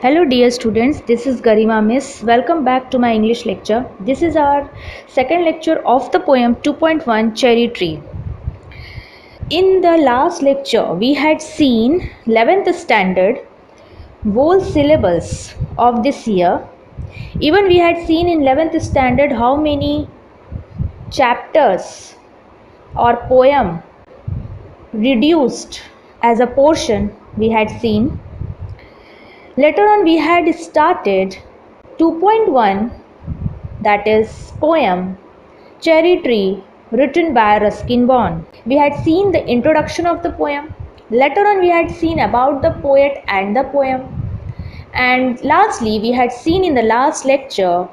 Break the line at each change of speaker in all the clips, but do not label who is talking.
Hello dear students, this is Garima Miss. Welcome back to my English lecture. This is our second lecture of the poem 2.1 Cherry Tree. In the last lecture, we had seen 11th standard whole syllabus of this year. Even we had seen in 11th standard how many chapters or poem reduced as a portion we had seen. Later on we had started 2.1, that is poem Cherry Tree, written by Ruskin Bond. We had seen the introduction of the poem. Later on we had seen about the poet and the poem. And lastly we had seen in the last lecture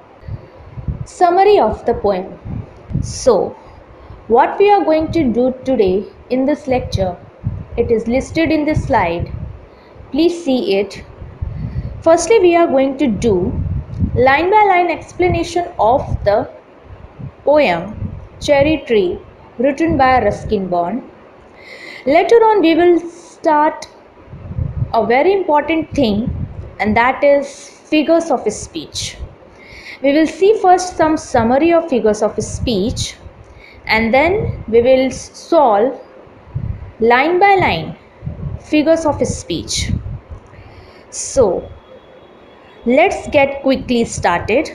summary of the poem. So what we are going to do today in this lecture, it is listed in this slide. Please see it. Firstly, we are going to do line by line explanation of the poem Cherry Tree, written by Ruskin Bond. Later on, we will start a very important thing, and that is figures of speech. We will see first some summary of figures of speech, and then we will solve line by line figures of speech. So, let's get quickly started.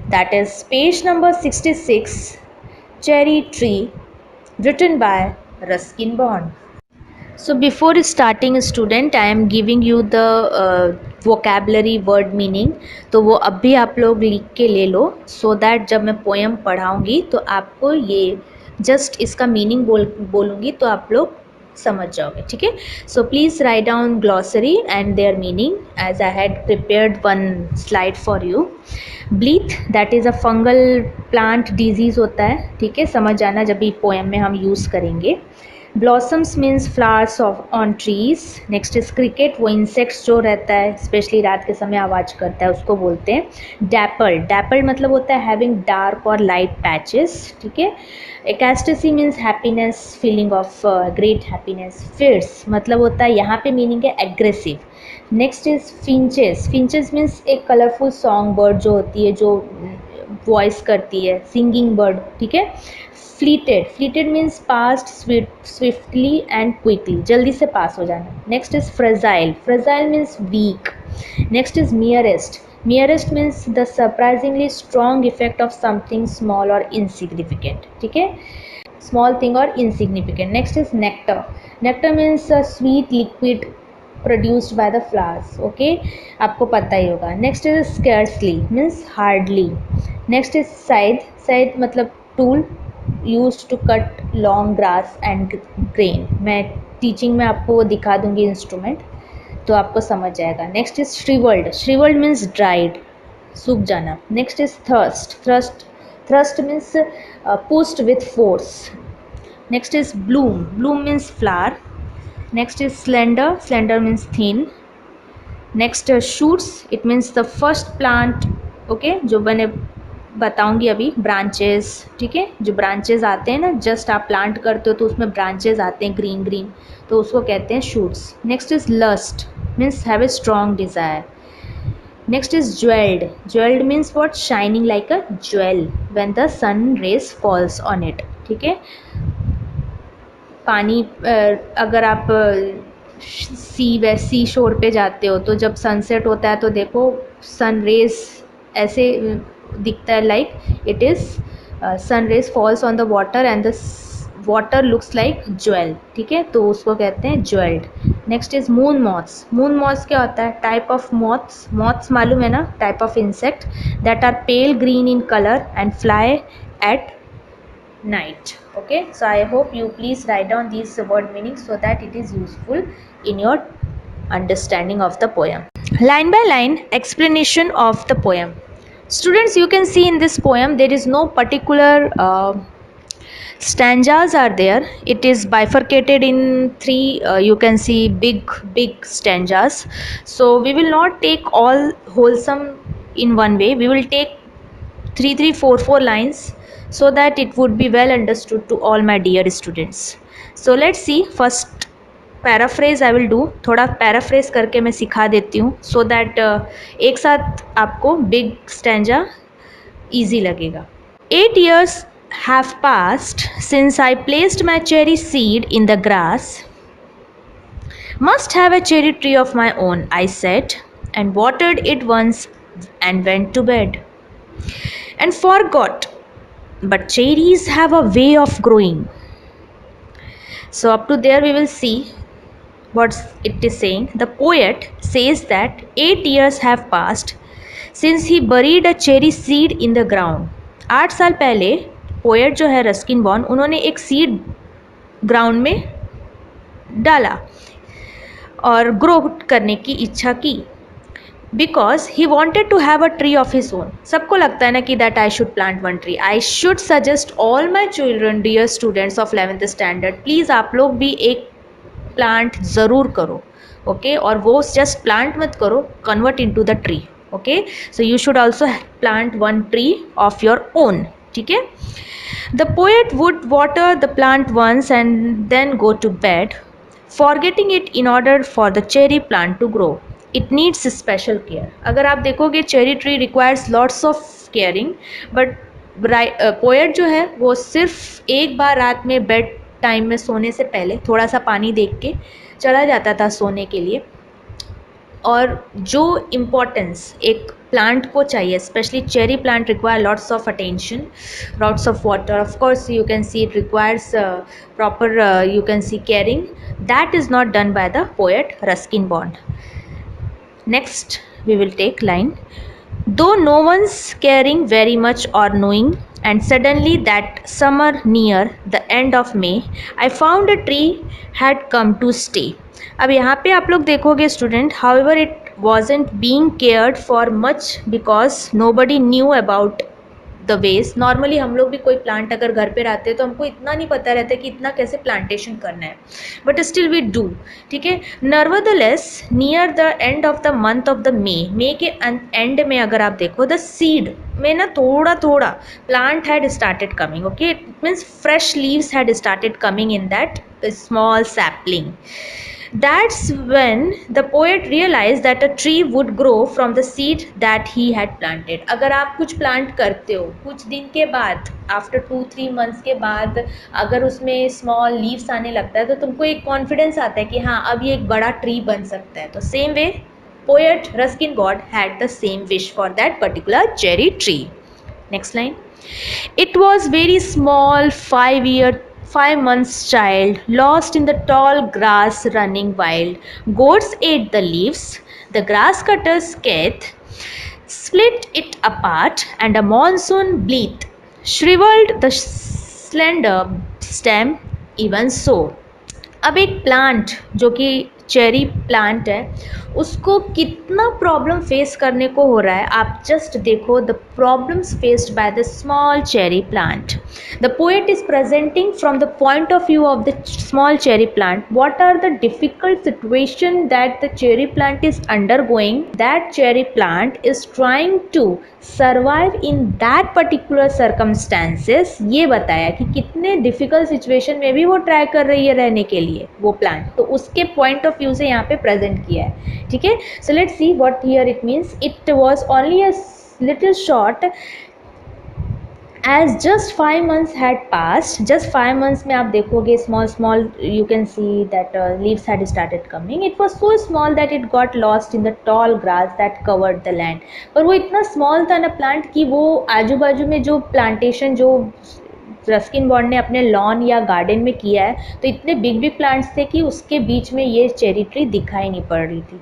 That is page number 66, Cherry Tree, written by Ruskin Bond. So before starting student, I am giving you the vocabulary word meaning. तो वो अब भी आप लोग लिख के ले लो, so that जब मैं पोएम पढ़ाऊँगी तो आपको ये जस्ट इसका मीनिंग बोलूँगी तो आप लोग समझ जाओगे. ठीक है. So please write down glossary and their meaning as I had prepared one slide for you. Blight, that is a fungal plant disease होता है. ठीक है, समझ जाना जब भी पोएम में हम यूज़ करेंगे. Blossoms means flowers of on trees. Next is cricket, वो इंसेक्ट्स जो रहता है स्पेशली रात के समय आवाज़ करता है उसको बोलते हैं. डैपल, डैपल मतलब होता है हैविंग डार्क और लाइट पैचेस. ठीक है. Ecstasy means happiness, feeling of great happiness. Fierce मतलब होता है, यहाँ पे मीनिंग है aggressive. Next is finches. Finches means एक कलरफुल सॉन्ग बर्ड जो होती है, जो वॉइस करती है, सिंगिंग बर्ड. ठीक है. Fleeted, fleeted means passed swiftly and quickly, जल्दी से पास हो जाना. Next is fragile, fragile means weak. Next is nearest, nearest means the surprisingly strong effect of something small और इनसिग्निफिकेंट. ठीक है, स्मॉल थिंग और insignificant. Next is nectar, nectar means a sweet liquid produced by the flowers. Okay, आपको पता ही होगा. Next is scarcely means hardly. Next is scythe, scythe मतलब tool use to cut long grass and grain. मैं teaching में आपको वो दिखा दूंगी इंस्ट्रूमेंट तो आपको समझ जाएगा. Next is shrivelled, shrivelled means dried, सूख जाना. Next is thirst, thrust, thrust means pushed with force. Next is bloom, bloom means flower. Next is slender, slender means thin. Next shoots, it means the first plant. Okay, जो मैंने बताऊंगी अभी. Branches, ठीक है, जो branches आते हैं ना, जस्ट आप प्लांट करते हो तो उसमें ब्रांचेस आते हैं ग्रीन ग्रीन, तो उसको कहते हैं shoots. Next is lust means have a strong desire. Next is jewelled, jewelled means what, shining like a jewel when the sun rays falls on it. ठीक है. पानी, अगर आप सी शोर पे जाते हो तो जब सनसेट होता है तो देखो सन रेज ऐसे दिखता है, like it is sun rays falls on the water and the water looks like jewel. ठीक है, तो उसको कहते हैं jewelled. Next is moon moths. Moon moths क्या होता है? टाइप ऑफ मॉथ्स, मॉथ्स मालूम है ना, type of insect that are pale green in colour and fly at night. Okay, so I hope you please write down these word meanings so that it is useful in your understanding of the poem. Line by line explanation of the poem. Students, you can see in this poem there is no particular stanzas are there. It is bifurcated in three, you can see big stanzas. So we will not take all wholesome in one way. We will take 3 4 lines so that it would be well understood to all my dear students. So let's see first paraphrase I will do, थोड़ा paraphrase करके मैं सिखा देती हूँ so that एक साथ आपको big stanza easy लगेगा. 8 years have passed since I placed my cherry seed in the grass. Must have a cherry tree of my own, I said, and watered it once and went to bed. And forgot, but cherries have a way of growing. So, up to there, we will see what it is saying. The poet says that 8 years have passed since he buried a cherry seed in the ground. 8 साल पहले poet जो है Ruskin bond, उन्होंने एक seed ground में डाला और grow करने की इच्छा की. Because he wanted to have a tree of his own. सबको लगता है ना कि that I should plant one tree. I should suggest all my children, dear students of 11th standard, please आप लोग भी एक प्लांट ज़रूर करो. ओके और वो जस्ट प्लांट मत करो, convert into the tree. Okay so you should also plant one tree of your own. ठीक है. The poet would water the plant once and then go to bed, forgetting it in order for the cherry plant to grow. It needs special care. अगर आप देखोगे cherry tree requires lots of caring, but poet जो है वो सिर्फ एक बार रात में बेड टाइम में सोने से पहले थोड़ा सा पानी देख के चला जाता था सोने के लिए. और जो इम्पोर्टेंस एक प्लांट को चाहिए, specially cherry plant require lots of attention, lots of water, of course you can see it requires proper you can C caring. That is not done by the poet Ruskin bond. Next, we will take line. Though no one's caring very much or knowing, and suddenly that summer near the end of May, I found a tree had come to stay. अब यहाँ पे आप लोग देखोगे student, however it wasn't being cared for much because nobody knew about the ways. Normally हम लोग भी कोई प्लांट अगर घर पे रहते हैं तो हमको इतना नहीं पता रहता कि इतना कैसे प्लांटेशन करना है, बट स्टिल वी डू. ठीक है. Nevertheless near the end of the month of the May के एंड में अगर आप देखो द सीड में ना थोड़ा थोड़ा plant had started coming. Okay it means fresh leaves had started coming in that small sapling. That's when the poet realized that a tree would grow from the seed that he had planted. अगर आप कुछ plant करते हो, कुछ दिन के बाद after 2-3 months के बाद अगर उसमें स्मॉल लीव्स आने लगता है तो तुमको एक कॉन्फिडेंस आता है कि हाँ अब ये एक बड़ा ट्री बन सकता है. तो same way poet Ruskin bond had the same wish for that particular cherry tree. Next line. It was very small, 5 months child, lost in the tall grass running wild. Goats ate the leaves, the grass cutters scythe, split it apart, and a monsoon bleat shriveled the slender stem even so. अब एक plant जो कि cherry plant है उसको कितना problem face करने को हो रहा है, आप जस्ट देखो the problems faced by the small cherry plant. The poet is presenting from the point of view of the small cherry plant what are the difficult situation that the cherry plant is undergoing. That cherry plant is trying to survive in that particular circumstances. ये बताया कि कितने difficult situation में भी वो try कर रही है रहने के लिए वो प्लांट. तो उसके पॉइंट ऑफ व्यू से यहाँ पे प्रेजेंट किया है. ठीक है. So let's see what here it means. It was only a little short as just 5 months had passed. just 5 months में आप देखोगे small you can see that leaves had started coming. It was so small that it got lost in the tall grass that covered the land. पर वो इतना small था ना plant कि वो आजू बाजू में जो प्लांटेशन जो रस्किन बॉन्ड ने अपने लॉन या गार्डन में किया है तो इतने बिग प्लांट्स थे कि उसके बीच में ये चेरी ट्री दिखाई नहीं पड़ रही थी.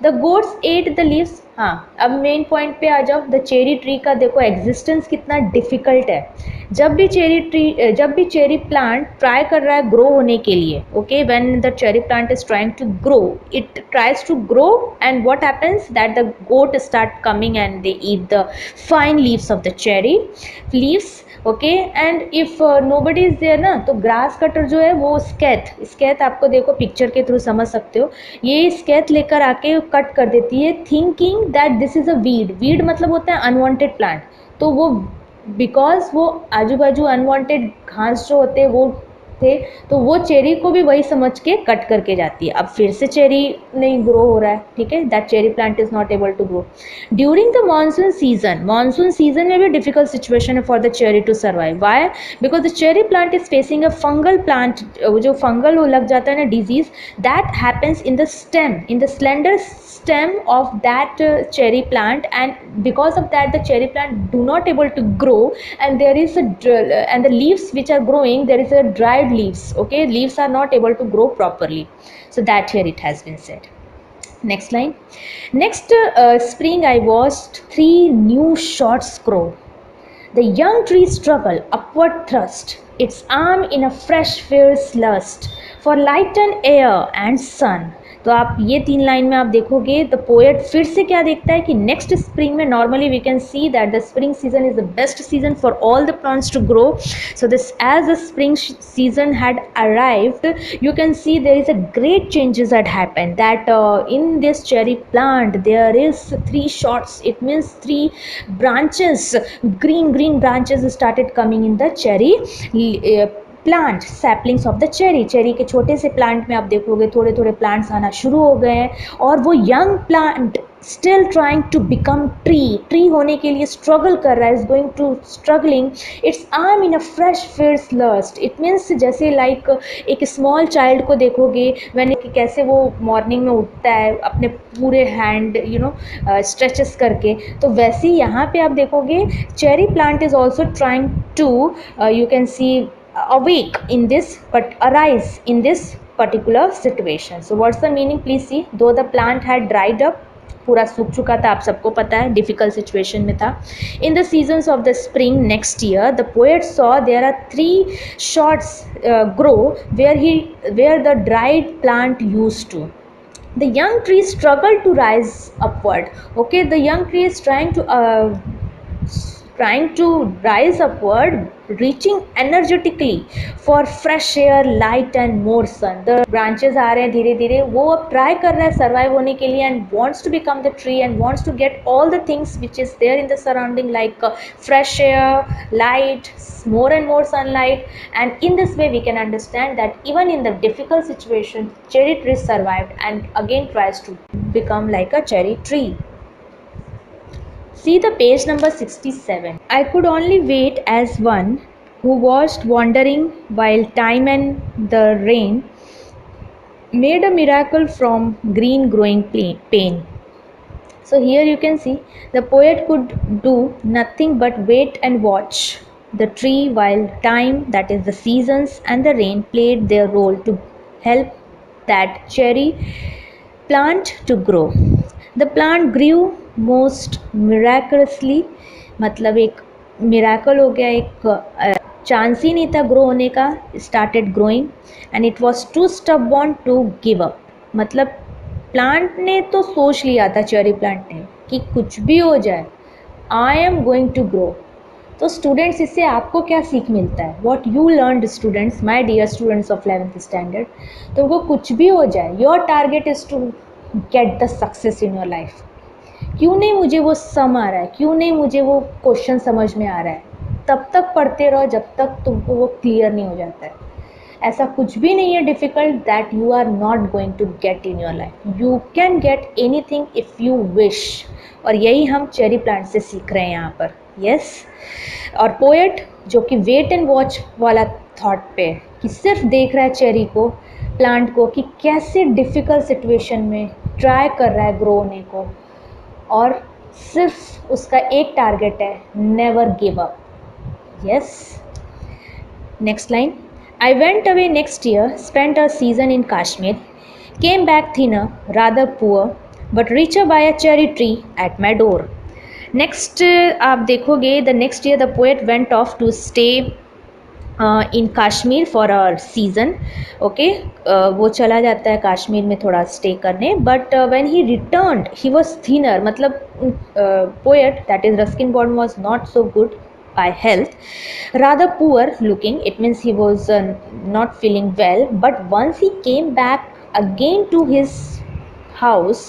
The goats at the leaves. हाँ अब मेन पॉइंट पे आ जाओ. द चेरी ट्री का देखो एग्जिस्टेंस कितना डिफिकल्ट है. जब भी चेरी प्लांट ट्राई कर रहा है ग्रो होने के लिए, okay when the cherry plant is trying to grow, it tries to grow and what happens that the goat start coming and they eat the fine leaves of the cherry leaves. Okay and if nobody is there ना तो grass cutter जो है वो स्कैथ आपको देखो picture के through समझ सकते हो. ये स्कैथ लेकर आके कट कर देती है thinking that this is a weed मतलब होता है अनवांटेड प्लांट. तो वो बिकॉज वो आजू बाजू अनवांटेड घास जो होते हैं वो थे, तो वो चेरी को भी वही समझ के कट करके जाती है। अब फिर से चेरी नहीं ग्रो हो रहा है, ठीक है, that cherry plant is not able to grow during the monsoon season में भी डिफिकल्ट सिचुएशन है for the cherry to survive. Why? Because the cherry plant is facing a fungal plant, जो फंगल वो लग जाता है ना disease, that happens in the stem, in the slender stem of that cherry plant, and because of that the cherry plant do not able to grow, and there is and the leaves which are growing, there is a dried leaves, okay, leaves are not able to grow properly. So that here it has been said. Next line. Next spring I watched 3 new shots grow. The young tree struggle upward thrust its arm in a fresh fierce lust for light and air and sun. तो आप ये 3 line में आप देखोगे the poet फिर से क्या देखता है कि नेक्स्ट स्प्रिंग में normally we can see that the spring season is the best season for all the plants to grow. So this as the spring season had arrived, you can see there is a great changes that happened, that in this cherry plant there is 3 shots, it means 3 branches, green branches started coming in the cherry plant, saplings of the cherry के छोटे से plant में आप देखोगे थोड़े थोड़े plants आना शुरू हो गए हैं, और वो young plant still trying to become tree होने के लिए स्ट्रगल कर रहा है, is going to struggling its arm in a fresh fierce lust. It means जैसे लाइक एक स्मॉल चाइल्ड को देखोगे व्हेन कैसे वो मॉर्निंग में उठता है अपने पूरे हैंड स्ट्रेचेस करके, तो वैसे ही यहाँ पे आप देखोगे cherry plant is also trying to you can see awake in this but arise in this particular situation. So what's the meaning? Please see. Though the plant had dried up, पूरा सूख चुका था, आप सबको पता है डिफिकल्ट सिचुएशन में था. In the seasons of the spring next year the poet saw there are 3 shots grow where the dried plant used to. The young tree struggled to rise upward. Okay, the young tree is trying to rise upward, reaching energetically for fresh air, light and more sun. The branches आ रहे हैं धीरे धीरे, वो अब try कर रहा है survive होने के लिए, and wants to become the tree and wants to get all the things which is there in the surrounding, like fresh air, light, more and more sunlight. And in this way we can understand that even in the difficult situation cherry tree survived and again tries to become like a cherry tree. See the page number 67. I could only wait as one who watched wandering while time and the rain made a miracle from green growing pain. So here you can see the poet could do nothing but wait and watch the tree while time, that is the seasons, and the rain played their role to help that cherry plant to grow. The plant grew most miraculously, मतलब एक miracle हो गया, एक chance ही नहीं था grow होने का. Started growing and it was too stubborn to give up. मतलब प्लांट ने तो सोच लिया था, चेरी प्लांट ने, कि कुछ भी हो जाए I am going to grow. तो स्टूडेंट्स इससे आपको क्या सीख मिलता है? What you learned students, my dear students of 11th standard, तुमको कुछ भी हो जाए your target is to get the success in your life. क्यों नहीं मुझे वो सम आ रहा है, क्यों नहीं मुझे वो क्वेश्चन समझ में आ रहा है, तब तक पढ़ते रहो जब तक तुमको वो क्लियर नहीं हो जाता है. ऐसा कुछ भी नहीं है difficult that you are not going to get in your life. You can get anything if you wish. और यही हम चेरी प्लांट से सीख रहे हैं यहाँ पर. यस. और पोएट जो कि वेट एंड वॉच वाला थॉट पे, कि सिर्फ देख रहा है चेरी को, प्लांट को, कि कैसे डिफ़िकल्ट सिचुएशन में ट्राई कर रहा है ग्रो होने को, और सिर्फ उसका एक टारगेट है, never give up. Yes. Next line. I went away next year, spent a season in Kashmir, came back thinner, rather poor, but richer by a cherry tree at my door. Next आप देखोगे the next year the poet went off to stay in Kashmir for a season. Okay, वो चला जाता है कश्मीर में थोड़ा stay करने, but when he returned he was thinner. मतलब poet that is Ruskin bond was not so good by health, rather poor looking. It means he was not feeling well. But once he came back again to his house,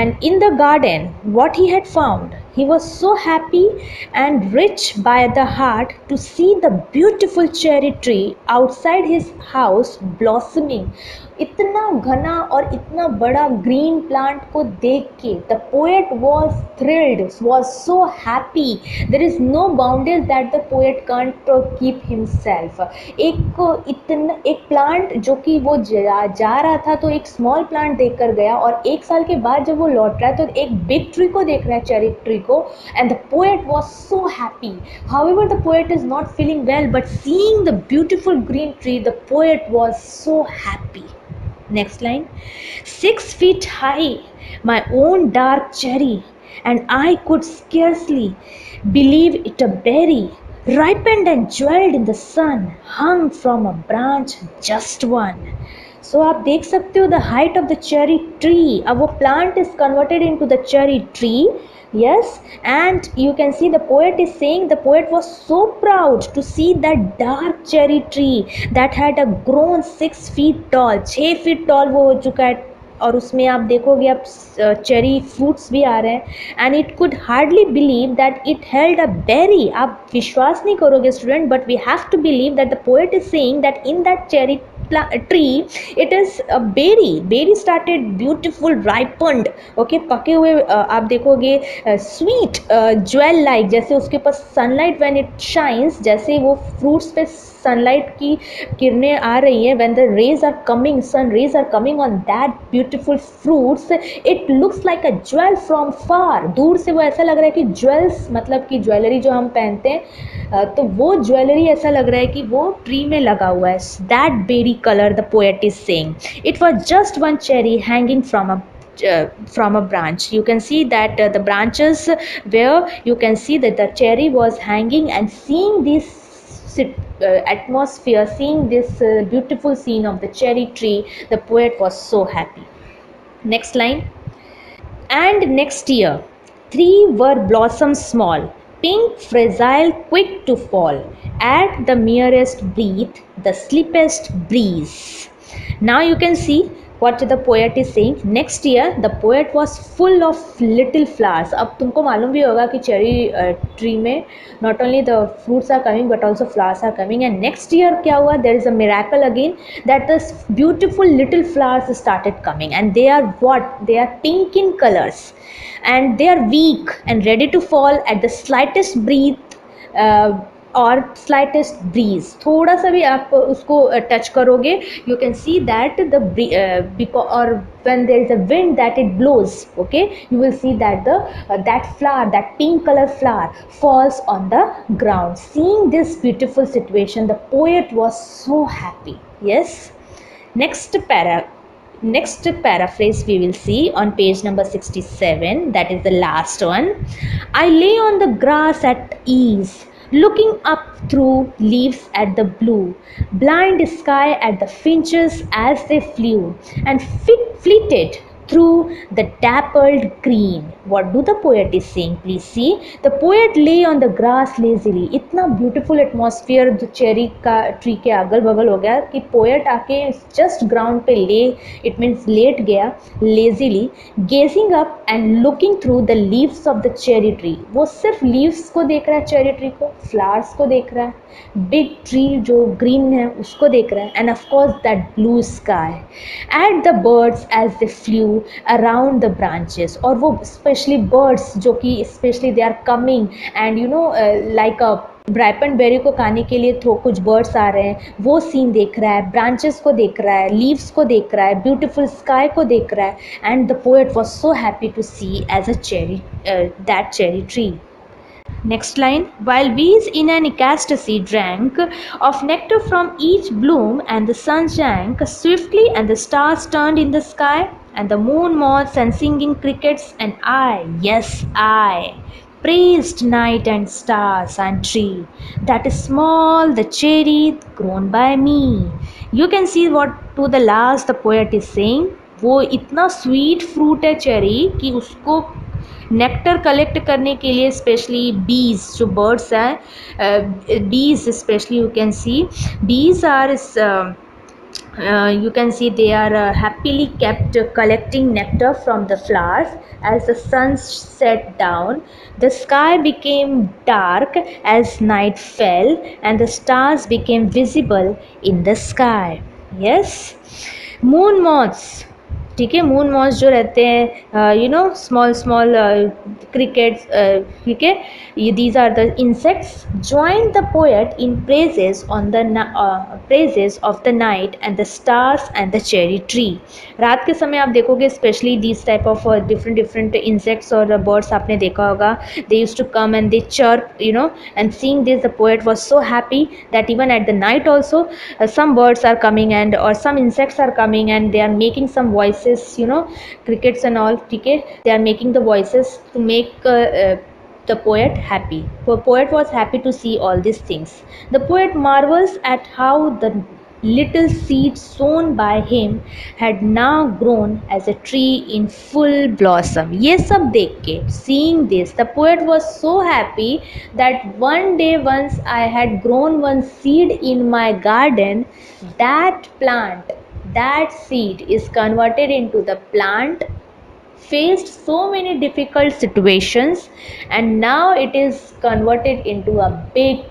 and in the garden what he had found, He was so happy and rich by the heart to see the beautiful cherry tree outside his house blossoming. इतना घना और इतना बड़ा green plant को देख के the poet was thrilled, was so happy. There is no boundaries that the poet can't keep himself. एक plant जो कि वो जा रहा था तो एक स्मॉल प्लांट देख कर गया, और एक साल के बाद जब वो लौट रहा है तो एक बिग ट्री को देख रहा है, चेरी ट्री को. And the poet was so happy. However the poet is not feeling well, but seeing the beautiful green tree, the poet was so happy. Next line. 6 feet high, my own dark cherry, and I could scarcely believe it a berry, ripened and jeweled in the sun, hung from a branch, just one. So आप देख सकते हो the height of the cherry tree. अब वो plant is converted into the cherry tree. Yes, and you can see the poet is saying the poet was so proud to see that dark cherry tree that had a grown 6 feet tall. 6 feet tall वो हो चुका है, और उसमें आप देखोगे अब cherry fruits भी आ रहे हैं. And it could hardly believe that it held a berry. आप विश्वास नहीं करोगे student, but we have to believe that the poet is saying that in that cherry tree it is a berry started beautiful ripened. okay, पके हुए आप देखोगे sweet jewel like, जैसे उसके ऊपर सनलाइट व्हेन इट शाइन्स, जैसे वो fruits पे सनलाइट की किरणें आ रही हैं, when the rays are coming, sun rays are coming on that beautiful fruits, it looks like a jewel from far. दूर से वो ऐसा लग रहा है कि ज्वेल्स मतलब कि ज्वेलरी जो हम पहनते हैं, तो वो ज्वेलरी ऐसा लग रहा है कि वो ट्री में लगा हुआ है. That berry color, the poet is saying. It was just one cherry hanging from a branch. You can see that the branches where you can see that the cherry was hanging, and seeing this atmosphere, seeing this beautiful scene of the cherry tree, the poet was so happy. Next line. And next year 3 were blossoms small, pink, fragile, quick to fall at the merest breath, the slightest breeze. Now you can see what the poet is saying. Next year the poet was full of little flowers. अब तुमको मालूम भी होगा कि cherry tree में not only the fruits are coming but also flowers are coming. And next year क्या हुआ? There is a miracle again, that the beautiful little flowers started coming, and they are what? They are pink in colors, and they are weak and ready to fall at the slightest breath और slightest bridge. थोड़ा सा भी आप उसको touch करोगे, you can see that the और when there is a wind that it blows, okay, you will see that that flower, that pink color flower falls on the ground. Seeing this beautiful situation, the poet was so happy. Yes. Next paraphrase we will see on page number 67, that is the last one. I lay on the grass at ease, looking up through leaves at the blue, blind sky at the finches as they flew, and fleeted through the dappled green. What do the poet is saying? Please see. The poet lay on the grass lazily. इतना beautiful atmosphere जो cherry का tree के अगल बगल हो गया कि poet आके just ground पे ले, it means लेट गया lazily, gazing up and looking through the leaves of the cherry tree. वो सिर्फ leaves को देख रहा है, चेरी ट्री को, flowers को देख रहा है, big tree जो green है उसको देख रहा है, and of course that blue sky, at the birds as they flew around the branches. और वो स्पेशली बर्ड्स जो कि specially they are coming and you know like a ripen berry को खाने के लिए तो कुछ बर्ड्स आ रहे हैं, वो सीन देख रहा है, ब्रांचेस को देख रहा है, लीव्स को देख रहा है, ब्यूटीफुल स्काई को देख रहा है. And the poet was so happy to see as a cherry that cherry tree. Next line. While bees in an ecstasy drank of nectar from each bloom, and the sun sank swiftly, and the stars turned in the sky, and the moon moths and singing crickets, and I, yes I, praised night and stars and tree, that is small the cherry grown by me. You can see what to the last the poet is saying. वो इतना sweet fruit है cherry कि उसको nectar collect करने के लिए specially बीज जो बर्ड्स हैं, बीज specially you can C bees are You can see they are happily kept collecting nectar from the flowers. As the sun set down, the sky became dark as night fell, and the stars became visible in the sky. Yes, moon moths, ठीक है, moon moss जो रहते हैं, you know, small small crickets, ठीक है, these are the insects, join the poet in praises of the night and the stars and the cherry tree. रात के समय आप देखोगे specially these type of different different insects और birds आपने देखा होगा, they used to come and they chirp, you know, and seeing this the poet was so happy that even at the night also some birds are coming and or some insects are coming and they are making some voices, you know, crickets and all, okay, they are making the voices to make the poet happy. The poet was happy to see all these things. The poet marvels at how the little seed sown by him had now grown as a tree in full blossom. ये सब देख के, seeing this, the poet was so happy that one day once I had grown one seed in my garden, that plant, that seed is converted into the plant, faced so many difficult situations, and now it is converted into a big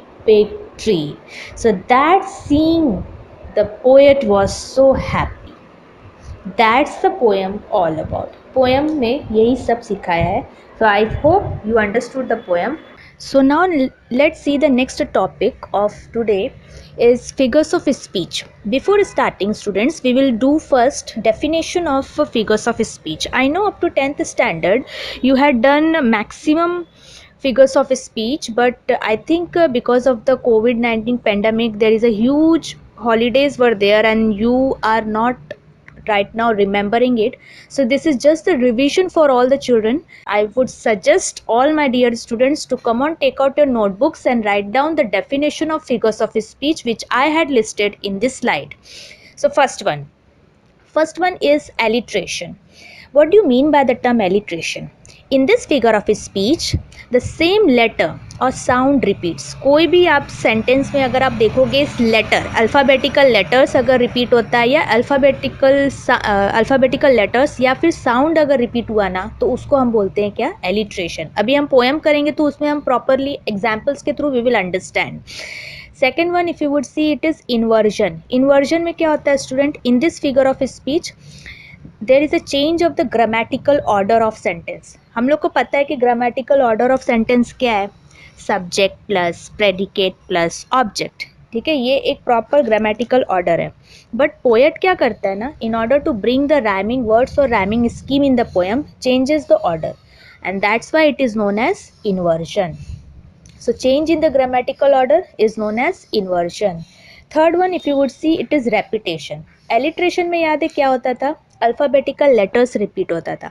tree. So that seeing, the poet was so happy. That's the poem all about. Poem में यही सब सिखाया है. So I hope you understood the poem. So now let's see the next topic of today is figures of speech. Before starting, students, we will do first definition of figures of speech. I know up to 10th standard you had done maximum figures of speech, but I think because of the COVID-19 pandemic there is a huge holidays were there and you are not right now remembering it. So this is just a revision for all the children. I would suggest all my dear students to come on, take out your notebooks and write down the definition of figures of speech which I had listed in this slide. So first one is alliteration. What do you mean by the term alliteration? In this figure of speech, the same letter or sound repeats. कोई भी आप sentence में अगर आप देखोगे इस letter, alphabetical letters अगर repeat होता है या अल्फ़ाबेटिकल लेटर्स या फिर साउंड अगर रिपीट हुआ ना, तो उसको हम बोलते हैं क्या? एलिट्रेशन. अभी हम पोएम करेंगे तो उसमें हम प्रॉपरली एग्जाम्पल्स के through we will understand. Second one, if you would see, it is inversion. Inversion में क्या होता है student? In this figure of speech there is a change of the grammatical order of sentence. हम लोग को पता है कि ग्रामेटिकल ऑर्डर ऑफ सेंटेंस क्या है? Subject plus predicate plus object. ठीक है, ये एक प्रॉपर ग्रामेटिकल ऑर्डर है. बट पोएट क्या करता है ना, in order to bring the rhyming words और rhyming scheme in the poem, changes the order and that's why it is known as inversion. So change in the grammatical order is known as inversion. Third one, if you would see, it is repetition. Alliteration में याद है क्या होता था? Alphabetical letters repeat होता था.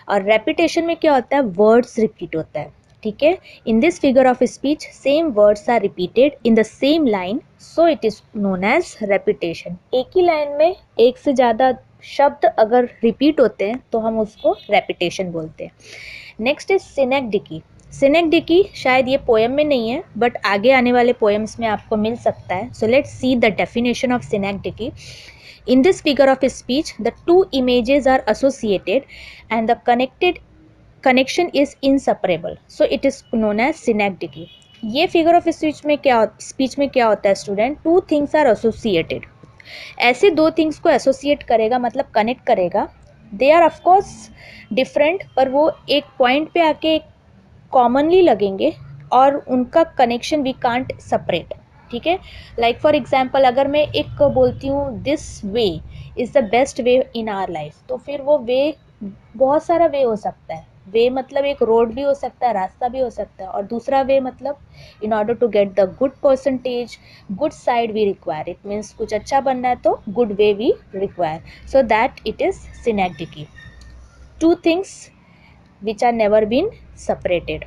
और repetition में क्या होता है? वर्ड्स रिपीट होता है. ठीक है, in this figure of speech same words are repeated in the same line, so it is known as repetition. एक ही लाइन में एक से ज़्यादा शब्द अगर रिपीट होते हैं तो हम उसको रेपिटेशन बोलते हैं. Next is सिनेक्डिकी. सिनेक्डिकी शायद ये पोएम में नहीं है बट आगे आने वाले पोएम्स में आपको मिल सकता है. So let's see the definition of synecdoche. In this figure of speech, the two images are associated and the connection is inseparable. So it is known as synecdoche. ये figure of speech में क्या होता है student? Two things are associated. ऐसे दो things को associate करेगा मतलब कनेक्ट करेगा. दे आर ऑफकोर्स डिफरेंट, पर वो एक पॉइंट पे आके कॉमनली लगेंगे और उनका कनेक्शन वी कांट सेपरेट. ठीक है, लाइक फॉर एग्जाम्पल अगर मैं एक बोलती हूँ this way is the best way in our life, तो फिर वो वे बहुत सारा वे हो सकता है. वे मतलब एक रोड भी हो सकता है, रास्ता भी हो सकता है, और दूसरा वे मतलब in order to get the good percentage, good side we require. It means कुछ अच्छा बनना है तो good way we require. So that it is synecdoche. Two things which are never been separated.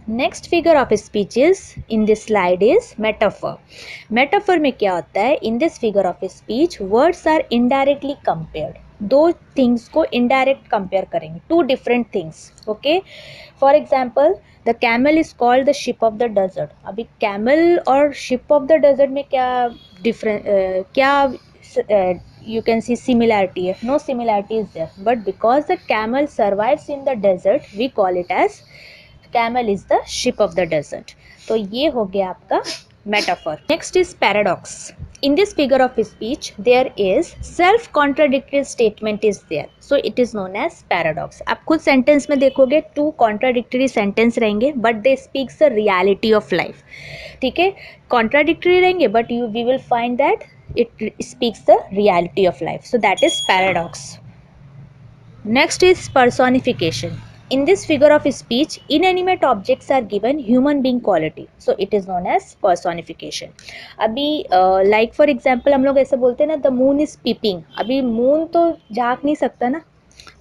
Next figure of speech is in this slide is metaphor. Metaphor में क्या होता है? In this figure of speech words are indirectly compared. दो things को indirect compare करेंगे, two different things. Okay, for example the camel is called the ship of the desert. अभी camel और ship of the desert में क्या you can see similarity hai. No similarity is there, but because the camel survives in the desert, we call it as camel is the ship of the desert. तो ये हो गया आपका metaphor. Next is paradox. In this figure of speech, there is self-contradictory statement is there, so it is known as paradox. आप खुद sentence में देखोगे two contradictory sentence रहेंगे, but they speaks the reality of life. ठीक है, contradictory रहेंगे, but we will find that it speaks the reality of life. So that is paradox. Next is personification. In this figure of speech, inanimate objects are given human being quality, so it is known as personification. अभी like for example हम लोग ऐसे बोलते हैं ना, the moon is peeping. अभी moon तो झाँक नहीं सकता ना,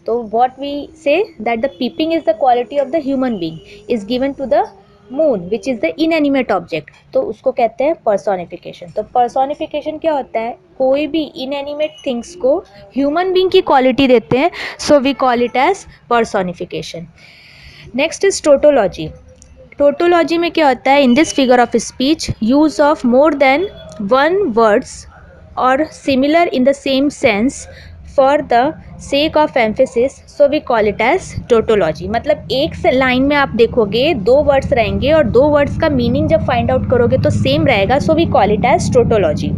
तो what we say that the peeping is the quality of the human being is given to the moon which is the inanimate object, तो उसको कहते हैं पर्सोनिफिकेशन. तो पर्सोनिफिकेशन क्या होता है, कोई भी इनएनिमेट थिंग्स को ह्यूमन बीइंग की क्वालिटी देते हैं, so we call it as personification. Next is tautology. Tautology में क्या होता है, in this figure of speech use of more than one words और similar in the same sense for the sake of emphasis, so we call it as tautology. मतलब एक से line में आप देखोगे दो वर्ड्स रहेंगे और दो वर्ड्स का मीनिंग जब फाइंड आउट करोगे तो सेम रहेगा, so we call it as tautology.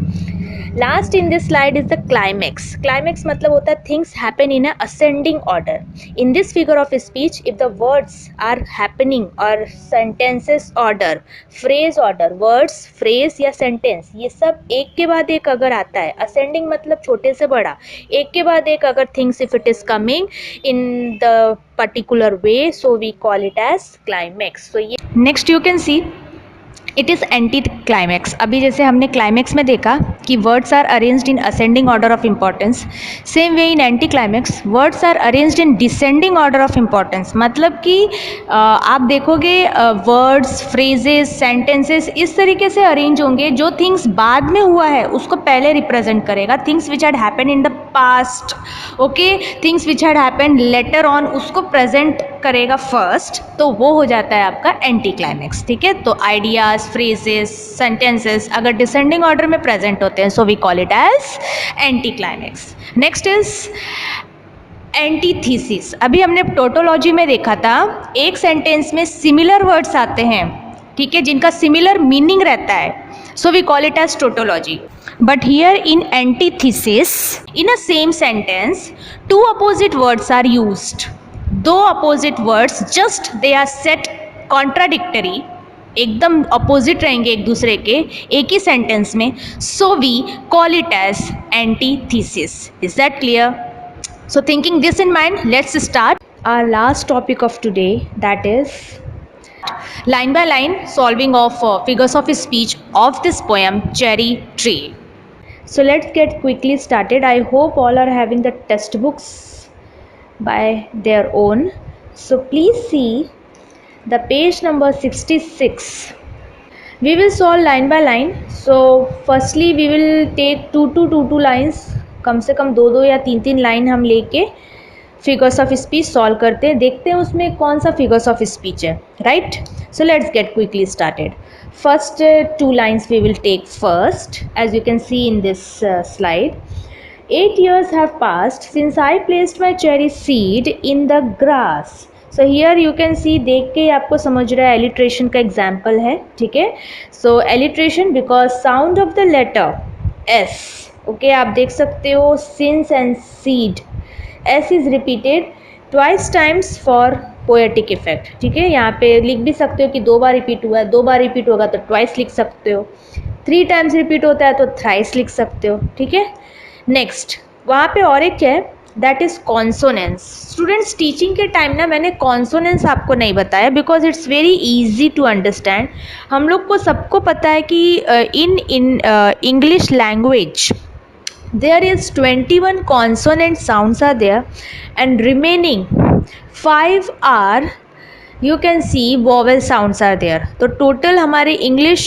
Last in this slide is the climax. Climax मतलब होता है things happen in a ascending order. In this figure of speech if the words are happening और sentences order, phrase order, words, phrase या sentence, ये सब एक के बाद एक अगर आता है, असेंडिंग मतलब छोटे से बड़ा, एक के बाद एक अगर things if it is coming in the particular way, so we call it as climax. So ये next you can see it is anti climax. अभी जैसे हमने क्लाइमैक्स में देखा कि words are arranged in ascending order of importance, same way in anti climax words are arranged in descending order of importance. मतलब कि आप देखोगे वर्ड्स, फ्रेजेस, सेंटेंसेस इस तरीके से अरेंज होंगे, जो थिंग्स बाद में हुआ है उसको पहले रिप्रेजेंट करेगा, things which had happen in the past, okay, things which had happen later on उसको प्रेजेंट करेगा फर्स्ट, तो वो हो जाता है आपका एंटी क्लाइमैक्स. ठीक है, तो आइडियाज, फ्रेजेस, सेंटेंसेस अगर डिसेंडिंग ऑर्डर में प्रेजेंट होते हैं, so we call it as anti climax. Next is antithesis. अभी हमने टोटोलॉजी में देखा था, एक सेंटेंस में सिमिलर वर्ड्स आते हैं, ठीक है, जिनका सिमिलर मीनिंग रहता है, so we call it as tautology. But here in antithesis, in a same sentence, two opposite words are used. दो opposite words just they are set contradictory, एकदम opposite रहेंगे एक दूसरे के एक ही sentence में, so we call it as antithesis. Is that clear? So thinking this in mind, let's start our last topic of today, that is line by line solving of figures of speech of this poem Cherry Tree. So let's get quickly started. I hope all are having the textbooks by their own. So please see the page number 66. We will solve line by line. So firstly we will take two lines, कम से कम दो या तीन line हम लेके figures of speech solve करते हैं, देखते हैं उसमें कौन सा फिगर्स ऑफ स्पीच है, right. So let's get quickly started. First two lines we will take first, as you can see in this slide. 8 years have passed since I placed my cherry seed in the grass. So here you can see, देख के आपको समझ रहा है alliteration का example है, ठीक है. So alliteration because sound of the letter S, okay, आप देख सकते हो since and seed, S is repeated twice times for poetic effect. ठीक है, यहाँ पे लिख भी सकते हो कि दो बार रिपीट हुआ है, दो बार रिपीट होगा तो ट्वाइस लिख सकते हो, 3 टाइम्स रिपीट होता है तो थ्राइस लिख सकते हो. ठीक है, नेक्स्ट वहाँ पे और एक है, that is consonance. Students teaching के टाइम ना मैंने कॉन्सोनेंस आपको नहीं बताया because it's very easy to understand. हम लोग को सबको पता है कि in English language there is 21 consonant sounds are there and remaining 5 are you can see vowel sounds are there. तो total हमारे English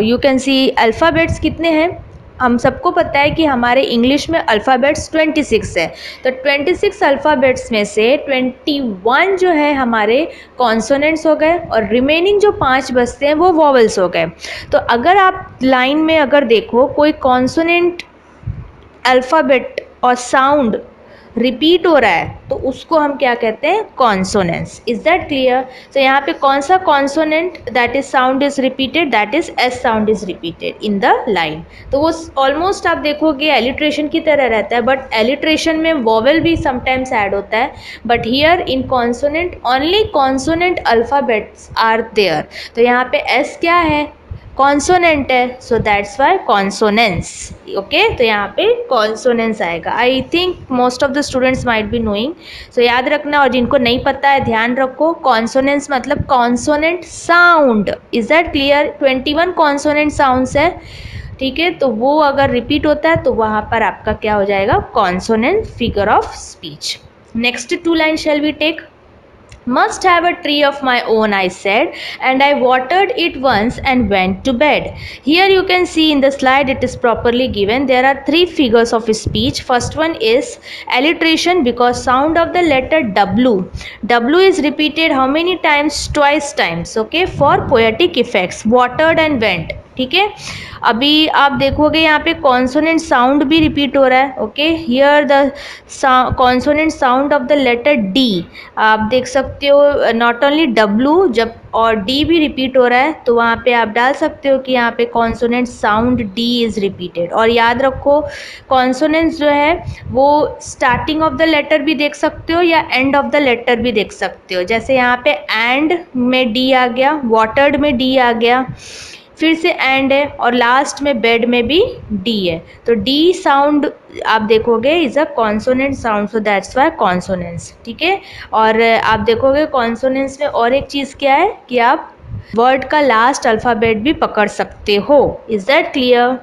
you can see alphabets कितने हैं, हम सबको पता है कि हमारे इंग्लिश में अल्फ़ाबेट्स 26 है, तो 26 अल्फ़ाबेट्स में से 21 जो है हमारे कॉन्सोनेंट्स हो गए और रिमेनिंग जो 5 बचते हैं वो वॉवल्स हो गए. तो अगर आप लाइन में अगर देखो कोई कॉन्सोनेंट अल्फ़ाबेट और साउंड रिपीट हो रहा है तो उसको हम क्या कहते हैं, कॉन्सोनेंस. Is that clear? तो यहाँ पे कौन सा consonant that is sound is repeated, that is S sound is repeated in the line. तो वो ऑलमोस्ट आप देखोगे एलिट्रेशन की तरह रहता है, बट एलिट्रेशन में वोवेल भी समटाइम्स ऐड होता है, but here in consonant only consonant alphabets are there. तो यहाँ पे एस क्या है, कॉन्सोनेंट है, so that's why consonance. Okay, तो यहाँ पे कॉन्सोनेंस आएगा. I think most of the students might be knowing, so याद रखना. और जिनको नहीं पता है ध्यान रखो, कॉन्सोनेंस मतलब consonant sound. Is that clear? 21 consonant sounds है, ठीक है. तो वो अगर रिपीट होता है तो वहाँ पर आपका क्या हो जाएगा, consonant figure of speech. Next 2 line shall we take. Must have a tree of my own, I said, and I watered it once and went to bed. Here you can see in the slide it is properly given. There are 3 figures of speech. First one is alliteration because sound of the letter W. W is repeated how many times? Twice times. Okay, for poetic effects. Watered and went. ठीक है. अभी आप देखोगे यहाँ पे consonant sound भी repeat हो रहा है. Okay, here the consonant sound of the letter D. आप देख सकते हो नॉट ओनली डब्ल्यू, जब और डी भी रिपीट हो रहा है तो वहाँ पे आप डाल सकते हो कि यहाँ पे consonant sound D is repeated. और याद रखो कॉन्सोनेंट्स जो है वो स्टार्टिंग ऑफ द लेटर भी देख सकते हो या एंड ऑफ द लेटर भी देख सकते हो. जैसे यहाँ पे एंड में डी आ गया, वाटर्ड में डी आ गया, फिर से एंड है, और लास्ट में बेड में भी डी है. तो डी साउंड आप देखोगे is a consonant sound, so that's Y consonants. ठीक है. और आप देखोगे कॉन्सोनेंट्स में और एक चीज़ क्या है कि आप वर्ड का लास्ट अल्फ़ाबेट भी पकड़ सकते हो. Is that clear?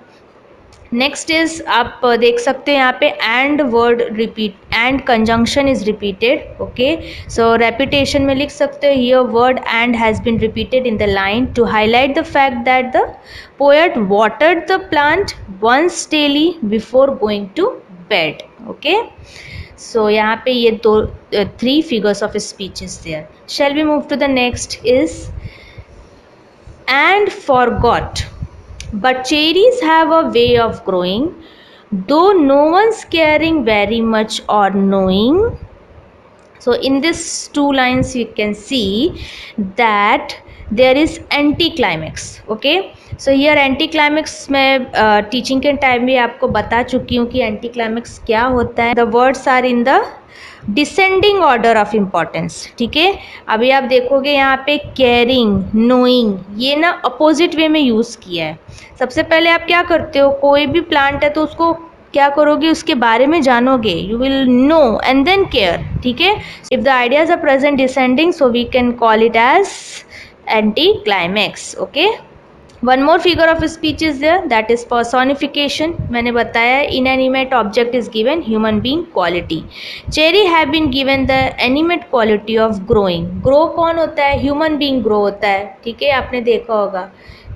Next is आप देख सकते हैं यहाँ पे and word repeat, and conjunction is repeated. Okay, so repetition में लिख सकते हो here word and has been repeated in the line to highlight the fact that the poet watered the plant once daily before going to bed. Okay, so यहाँ पे ये 3 figures of speech is there. Shall we move to the next is and forgot. But cherries have a way of growing, though no one's caring very much or knowing. So in these 2 lines you can see that there is anticlimax. Okay, so here anticlimax मैं teaching के time भी आपको बता चुकी हूँ कि anticlimax क्या होता है. The words are in the descending order of importance. ठीक है. अभी आप देखोगे यहाँ पे केयरिंग, नोइंग, ये ना अपोजिट वे में यूज़ किया है. सबसे पहले आप क्या करते हो, कोई भी प्लांट है तो उसको क्या करोगे, उसके बारे में जानोगे, you will know and then care. ठीक है. If the ideas are present descending so we can call it as anti climax. Okay, one more figure of speech is there, that is personification. मैंने बताया inanimate object is given human being quality. Cherry have been given the animate quality of growing. Grow कौन होता है, human being grow होता है. ठीक है, आपने देखा होगा.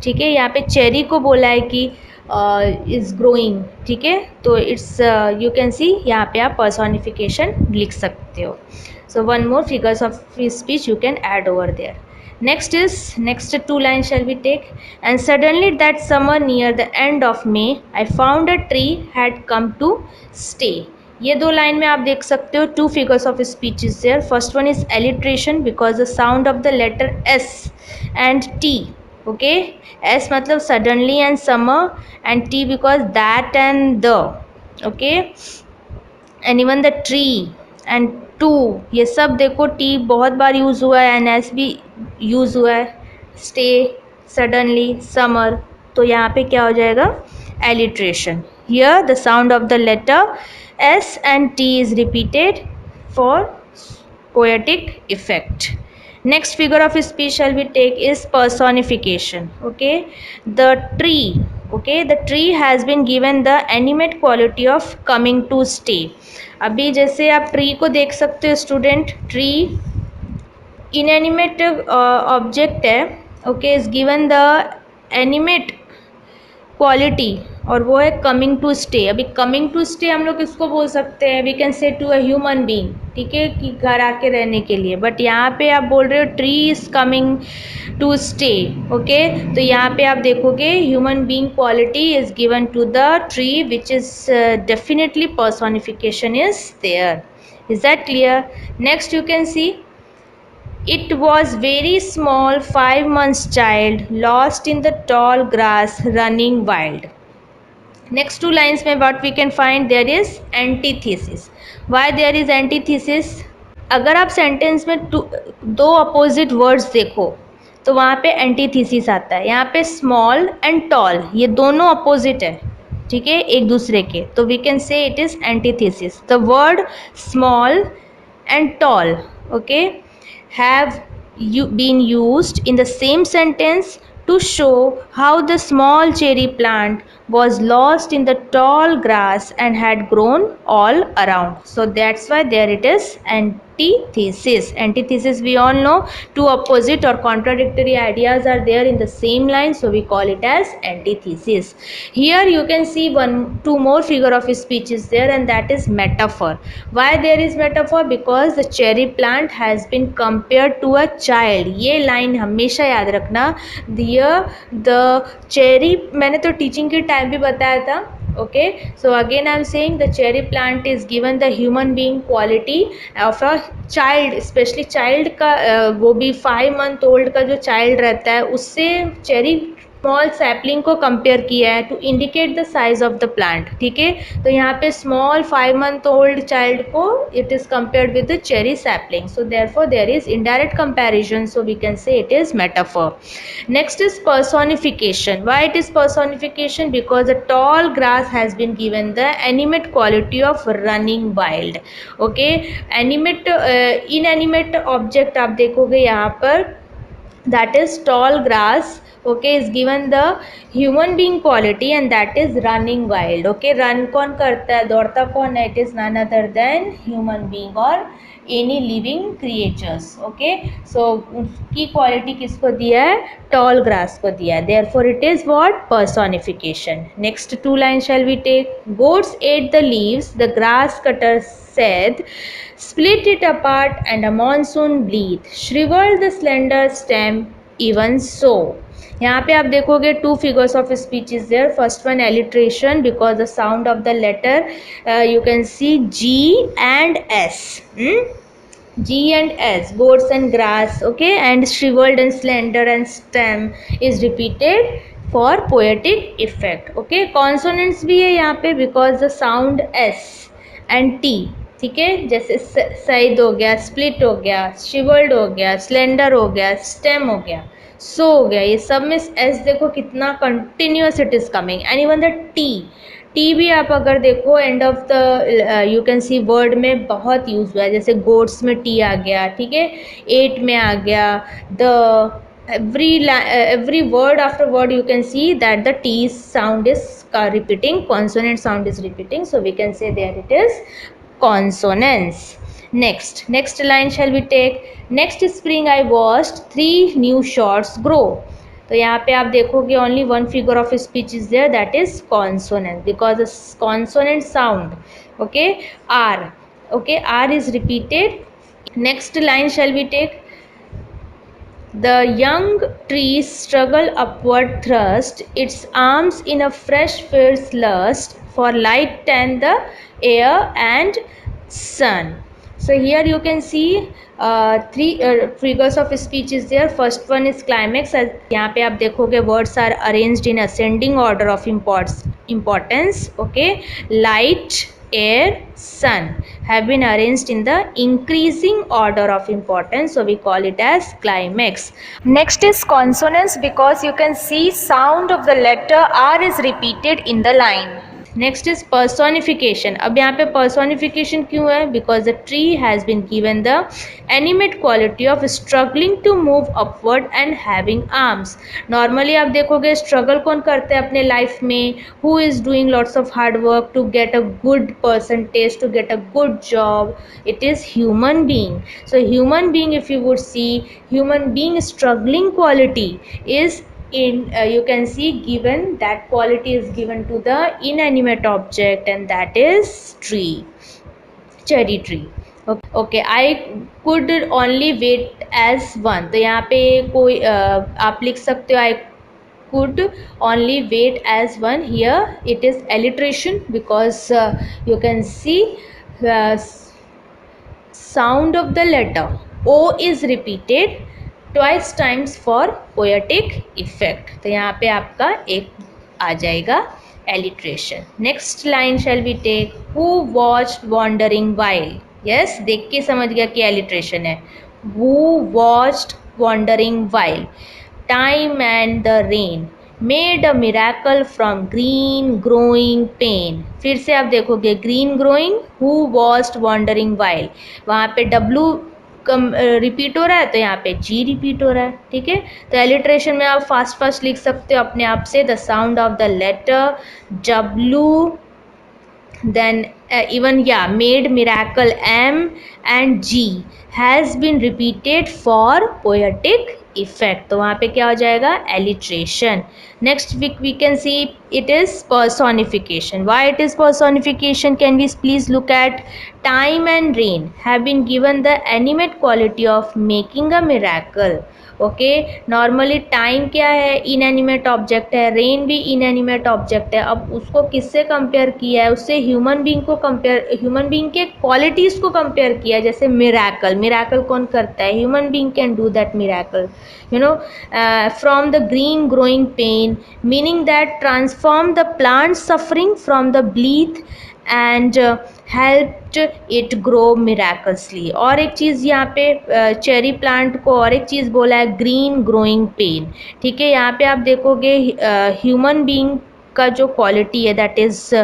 ठीक है, यहाँ पे चेरी को बोला है कि इज ग्रोइंग. ठीक है, तो इट्स यू कैन सी यहाँ पे आप पर्सोनिफिकेशन लिख सकते हो. So one more figures of speech you can add over there. Next 2 lines shall we take. And suddenly that summer near the end of May, I found a tree had come to stay. ये 2 line में आप देख सकते हो 2 figures of speech is there. First one is alliteration because the sound of the letter S and T. Okay, S मतलब suddenly and summer, and T because that and the. Okay, and even the tree and two, ये सब देखो T बहुत बार use हुआ है, N S भी use हुआ है. स्टे, सडनली, समर, तो यहाँ पे क्या हो जाएगा, alliteration. Here the sound of the letter S and T is repeated for poetic effect. Next figure of speech shall we take is personification. Okay, the tree. Okay, the tree has been given the animate quality of coming to stay. अभी जैसे आप tree को देख सकते हो student, tree inanimate object है. Okay, is given the animate quality और वो है कमिंग टू स्टे. अभी कमिंग टू स्टे हम लोग किसको बोल सकते हैं, we can say to a human being. ठीक है, कि घर आके रहने के लिए. बट यहाँ पे आप बोल रहे हो tree is coming to stay. Okay, तो यहाँ पे आप देखोगे human being quality is given to the tree which is definitely personification is there. Is that clear? Next you can see, it was very small 5 months child lost in the tall grass running wild. Next two lines में what we can find, there is antithesis. Why there is antithesis? अगर आप sentence में दो opposite words देखो तो वहाँ पे antithesis आता है. यहाँ पे स्मॉल एंड टॉल ये दोनों अपोजिट है, ठीक है, एक दूसरे के, तो we can say it is antithesis. The word small and tall, okay, have been used in the same sentence to show how the small cherry plant was lost in the tall grass and had grown all around. So that's why there it is antithesis. Antithesis, we all know, two opposite or contradictory ideas are there in the same line, so we call it as antithesis. Here you can see two more figure of speech is there, and that is metaphor. Why there is metaphor? Because the cherry plant has been compared to a child. ये line हमेशा याद रखना. the cherry, मैंने तो teaching के time भी बताया था. Okay, so again I am saying the cherry plant is given the human being quality of a child, especially child का वो भी 5 month old का जो child रहता है उससे cherry स्मॉल सैपलिंग को कंपेयर किया है to indicate the size of the plant. ठीक है, तो यहाँ पे स्मॉल 5 month ओल्ड चाइल्ड को it is compared with the cherry sapling. So therefore there is indirect comparison, so we can say it is metaphor. Next is personification. Why it is personification? Because the tall grass has been given the animate quality of running wild. Okay, animate inanimate object आप देखोगे यहाँ पर, that is tall grass, okay, is given the human being quality and that is running wild. Okay, run कौन करता है, दौड़ता कौन है? It is none other than human being or any living creatures. Okay, so उसकी quality किसको दिया है? tall grass को दिया है. Therefore it is what? personification. Next two lines shall we take. Goats ate the leaves, the grass cutter said, split it apart and a monsoon breathed, shriveled the slender stem even so. यहाँ पे आप देखोगे two figures of speech is there. First one alliteration, because the sound of the letter you can see G and S. G and S, goats and grass, okay, and shriveled and slender and stem is repeated for poetic effect. Okay, consonants भी है यहाँ पे because the sound S and T, ठीक है, जैसे side हो गया, split हो गया, शिवर्ड हो गया, स्लेंडर हो गया, स्टेम हो गया, सो हो गया, ये सब में एस देखो कितना continuous it is coming. And even the T भी आप अगर देखो and of the you can C word में बहुत यूज हुआ है. जैसे गोट्स में टी आ गया, ठीक है, एट में आ गया, the every word after word you can see that the T sound is repeating, consonant sound is repeating, so we can say that it is consonants. Next line shall we take. Next spring I watched 3 new shoots grow. तो यहाँ पे आप देखोगे only one figure of speech is there, that is consonant, because the consonant sound, okay, R, okay, R is repeated. Next line shall we take. The young tree struggle upward thrust its arms in a fresh fierce lust for light and the air and sun. So here you can see three figures of speech is there. First one is climax. यहाँ पे आप देखोगे words are arranged in ascending order of importance. Okay, light, air, sun have been arranged in the increasing order of importance, so we call it as climax. Next is consonants, because you can see sound of the letter R is repeated in the line. Next is personification. अब यहाँ पे personification क्यों है? Because the tree has been given the animate quality of struggling to move upward and having arms. Normally आप देखोगे struggle कौन करते हैं अपने लाइफ में? Who is doing lots of hard work to get a good percentage, to get a good job? It is human being. So human being, if you would see, human being struggling quality is in you can see given, that quality is given to the inanimate object, and that is tree, cherry tree. Okay, I could only wait as one, तो यहाँ पे कोई आप लिख सकते हो आई could only wait as one. Here it is alliteration because you can see the sound of the letter O is repeated twice times for poetic effect. तो यहाँ पे आपका एक आ जाएगा alliteration. Next line shall we take? Who watched wandering while? Yes, देख के समझ गया कि alliteration है. Who watched wandering while? Time and the rain made a miracle from green growing pain. फिर से आप देखोगे green growing, who watched wandering while, वहाँ पे W रिपीट हो रहा है तो यहाँ पे G रिपीट हो रहा है. ठीक है, तो एलिट्रेशन में आप फास्ट फास्ट लिख सकते हो अपने आप से. The sound of the letter W, then even yeah, made miracle M and G has been repeated for poetic effect. तो वहाँ पे क्या हो जाएगा? alliteration. Next we can see it is personification. Why it is personification? Can we please look at time and rain have been given the animate quality of making a miracle. Okay, normally time क्या है? Inanimate object है. Rain भी inanimate object है. अब उसको किससे compare किया है? उससे ह्यूमन बीइंग को कंपेयर, ह्यूमन बीइंग के क्वालिटीज़ को कंपेयर किया है. जैसे मिराकल, मिराकल कौन करता है? Human being can do that miracle, you know. From the green growing pain, meaning that transform the plant suffering from the blight and helped it grow miraculously. और एक चीज़ यहाँ पे चेरी प्लांट को और एक चीज़ बोला है, ग्रीन ग्रोइंग पेन. ठीक है, यहाँ पे आप देखोगे ह्यूमन बीइंग का जो क्वालिटी है दैट इज़,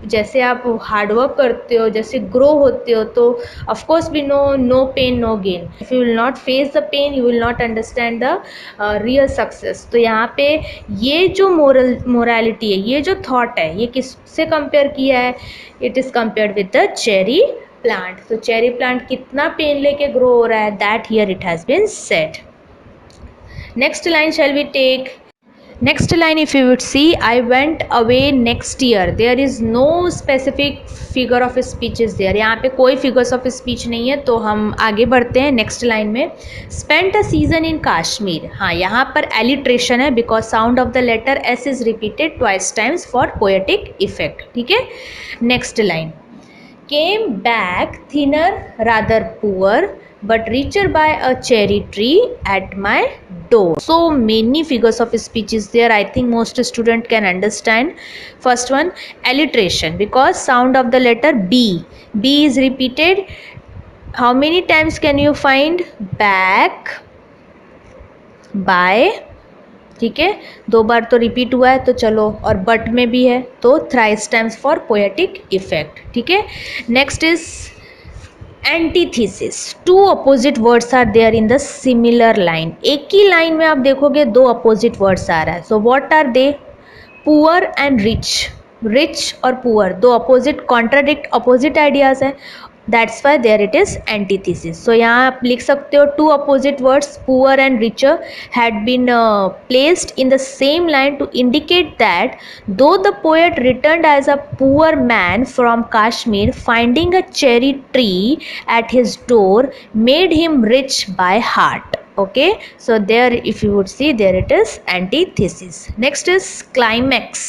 जैसे आप हार्डवर्क करते हो, जैसे ग्रो होते हो, तो of course we know no pain no gain. If you will not face the pain you will not understand the real success. तो यहाँ पे ये जो मोरालिटी है, ये जो थॉट है, ये किससे कंपेयर किया है? It is compared with the cherry plant. तो चेरी प्लांट कितना पेन लेके ग्रो हो रहा है, that here it has been said. Next line shall we take. Next line, if you would see, I went away next year. There is no specific figure of speech is there. यहाँ पे कोई figures of speech नहीं है. तो हम आगे बढ़ते हैं नेक्स्ट लाइन में. Spent a season in Kashmir. हाँ, यहाँ पर alliteration है because sound of the letter S is repeated twice times for poetic effect. ठीक है, next line. Came back thinner, rather poor, but richer by a cherry tree at my door. So many figures of speech is there. I think most student can understand. First one, alliteration, because sound of the letter B. B is repeated. How many times can you find? Back, by. ठीक है, 2 बार तो repeat हुआ है, तो चलो. और but में भी है तो thrice times for poetic effect. ठीक है, next is antithesis. 2 opposite words are there in the similar line. एक ही लाइन में आप देखोगे 2 अपोजिट वर्ड्स आ रहा है. So what are they? Poor and rich. Rich और poor 2 opposite, contradict opposite ideas हैं. That's why there it is antithesis. So यहाँ आप लिख सकते हो 2 opposite words poor and richer had been placed in the same line to indicate that though the poet returned as a poor man from Kashmir, finding a cherry tree at his door made him rich by heart. Okay, so there if you would see, there it is antithesis. Next is climax.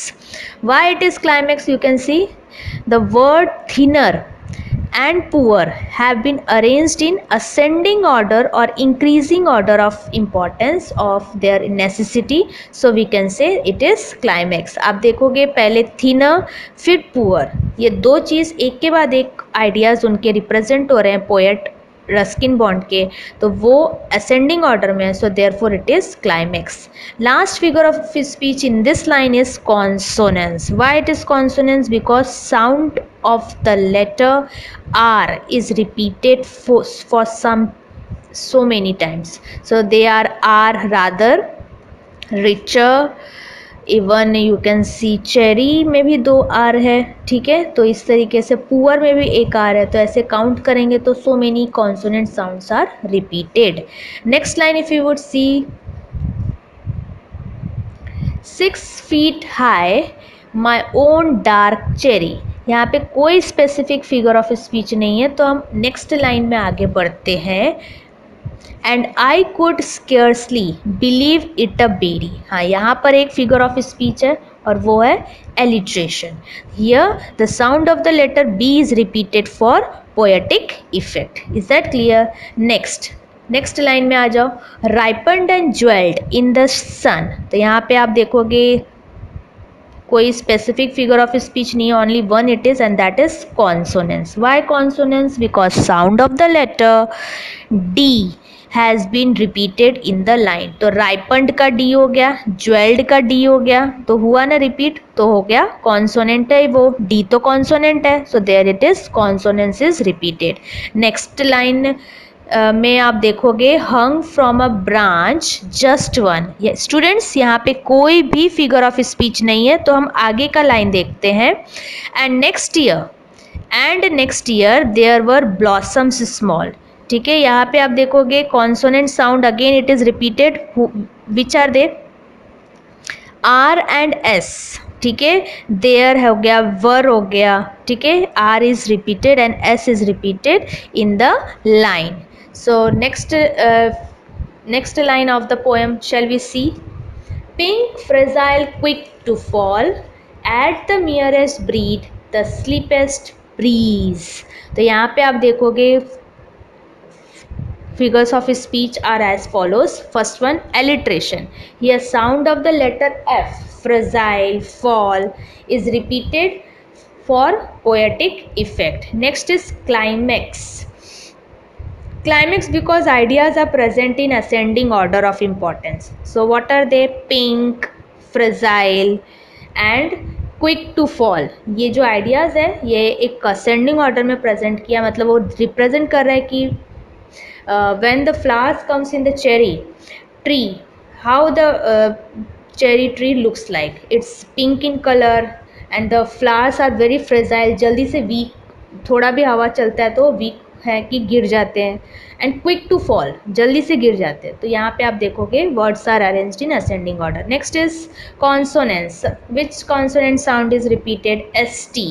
Why it is climax? You can see the word thinner and poor have been arranged in ascending order or increasing order of importance of their necessity, so we can say it is climax. आप देखोगे पहले thinner फिर poor, ये 2 चीज़ एक के बाद एक ideas उनके रिप्रेजेंट हो रहे हैं पोएट रस्किन बॉन्ड के, तो वो असेंडिंग ऑर्डर में है. So therefore it is climax. Last figure of speech in this line is consonance. Why it is consonance? Because sound of the letter R is repeated for so many times. So they are rather, richer, even you can see cherry में भी 2 are है. ठीक है, तो इस तरीके से poor में भी 1 आर है. तो ऐसे काउंट करेंगे तो so many consonant sounds are repeated. Next line if you would see, 6 feet high, my own dark cherry यहाँ पे कोई स्पेसिफिक फिगर ऑफ स्पीच नहीं है, तो हम नेक्स्ट लाइन में आगे बढ़ते हैं. And I could scarcely believe it a berry. हाँ, यहाँ पर एक फिगर ऑफ स्पीच है और वो है alliteration. Here the sound of the letter B is repeated for poetic effect. Is that clear? Next line में आ जाओ. Ripened and jewelled in the sun. तो यहाँ पे आप देखोगे कोई स्पेसिफिक फिगर ऑफ स्पीच नहीं है, only one it is and that is consonance. Why consonance? Because sound of the letter D has been repeated in the line. तो ripened का डी हो गया, ज्वेल्ड का डी हो गया, तो हुआ ना रिपीट, तो हो गया कॉन्सोनेंट है वो, डी तो कॉन्सोनेंट है, so there it is consonance is repeated. Next line में आप देखोगे hung from a branch just one. Students यहाँ पे कोई भी फिगर ऑफ स्पीच नहीं है, तो हम आगे का लाइन देखते हैं. And next year there were blossoms small. ठीक है, यहाँ पे आप देखोगे consonant sound again it is repeated. Which are they? R and S. ठीक है, देयर हो गया, वर हो गया. ठीक है, R is repeated and S is repeated in the line. So next line of the poem shall we see? Pink, fragile, quick to fall, at the merest breed, the sleepest breeze. तो यहाँ पे आप देखोगे figures of speech are as follows. First one, alliteration. Here sound of the letter F, fragile, fall, is repeated for poetic effect. Next is climax. Climax because ideas are present in ascending order of importance. So what are they? Pink, fragile and quick to fall. ये जो ideas है ये एक ascending order में present किया, मतलब वो represent कर रहा है कि when the flowers comes in the cherry tree, how the cherry tree looks like. It's pink in color and the flowers are very fragile. जल्दी से weak, थोड़ा भी हवा चलता है तो weak है कि गिर जाते हैं. एंड क्विक टू फॉल, जल्दी से गिर जाते हैं. तो यहाँ पे आप देखोगे words are arranged in ascending order. Next is consonance. Which consonant sound is repeated? S T.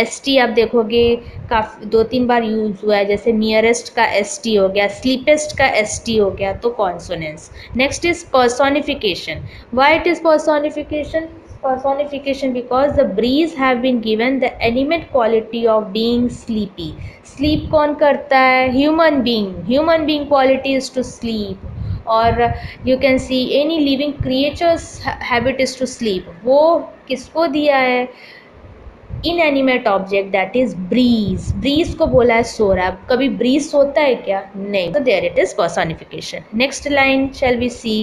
S T आप देखोगे काफ़ी 2-3 बार यूज हुआ है, जैसे नियरेस्ट का एस टी हो गया, स्लीपेस्ट का एस टी हो गया, तो consonance. Next is personification. Y it is personification? Personification because the breeze have been given the animate quality of being sleepy. Sleep कौन करता है? Human being. Human being quality is to sleep. और you can see any living creatures habit is to sleep. वो किसको दिया है? Inanimate object that is breeze. Breeze को बोला है सो रहा है. कभी breeze सोता है क्या? नहीं. So there it is personification. Next line shall we see?